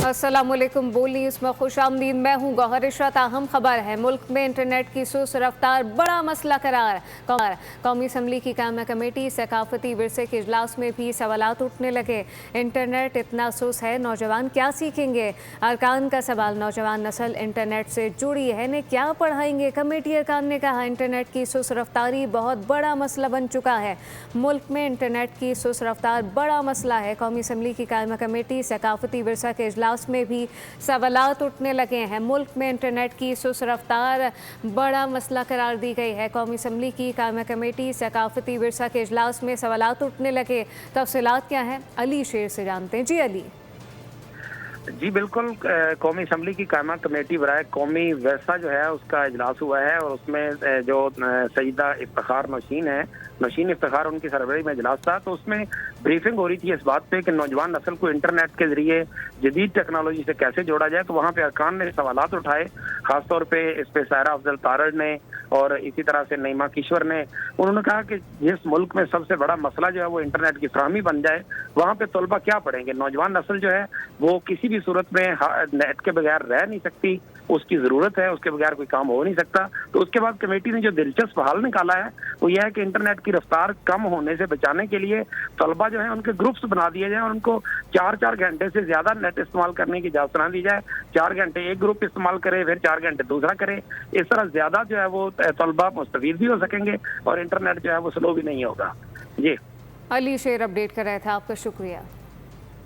अस्सलामुअलैकुम। बोल न्यूज़ में खुशामदीद। मैं हूँ गौहर इशरत। अहम खबर है, मुल्क में इंटरनेट की सुस्त रफ्तार बड़ा मसला करार। कौमी असम्बली की कायम कमेटी सकाफती विरसे के इजलास में भी सवालात उठने लगे। इंटरनेट इतना सुस्त है, नौजवान क्या सीखेंगे? अरकान का सवाल, नौजवान नस्ल इंटरनेट से जुड़ी है, इन्हें क्या पढ़ाएंगे? कमेटी अरकान ने कहा, इंटरनेट की सुस्त रफ्तारी बहुत बड़ा मसला बन चुका है। मुल्क में इंटरनेट की सुस्त रफ्तार बड़ा मसला है। कौमी असम्बली की कायम कमेटी सकाफती विरसा के इजलास में भी सवालात उठने लगे हैं। मुल्क में इंटरनेट की सुस्त रफ्तार बड़ा मसला करार दी गई है। कौमी असम्बली की कायम कमेटी सकाफती विरसा के इजलास में सवालात उठने लगे। तफसीलात क्या हैं, अली शेर से जानते हैं। जी अली। जी बिल्कुल, कौमी असम्बली की कायमा कमेटी बराए कौमी विरसा जो है उसका इजलास हुआ है और उसमें जो सईदा इफ्तिखार नौशीन इफ्तिखार उनकी सरबराही में इजलास था, तो उसमें ब्रीफिंग हो रही थी इस बात पे कि नौजवान नस्ल को इंटरनेट के जरिए जदीद टेक्नोलॉजी से कैसे जोड़ा जाए। तो वहाँ पे अरकान ने सवालात उठाए, खासतौर पे इस पे सायरा अफजल तारड़ ने और इसी तरह से नईमा किश्वर ने। उन्होंने कहा कि जिस मुल्क में सबसे बड़ा मसला जो है वो इंटरनेट की फराहमी बन जाए, वहाँ पे तलबा क्या पढ़ेंगे? नौजवान नस्ल जो है वो किसी भी सूरत में नेट के बगैर रह नहीं सकती, उसकी ज़रूरत है, उसके बगैर कोई काम हो नहीं सकता। तो उसके बाद कमेटी ने जो दिलचस्प हल निकाला है वो यह है कि इंटरनेट की रफ्तार कम होने से बचाने के लिए तलबा जो है उनके ग्रुप्स बना दिए जाए और उनको 4-4 घंटे से ज़्यादा नेट इस्तेमाल करने की इजाज़त ना दी जाए। 4 घंटे एक ग्रुप इस्तेमाल करे, फिर 4 घंटे दूसरा करे। इस तरह ज़्यादा जो है वो तलबा मुस्तफीद भी हो सकेंगे और इंटरनेट जो है वो स्लो भी नहीं होगा। जी अली शेर अपडेट कर रहे थे, आपका शुक्रिया।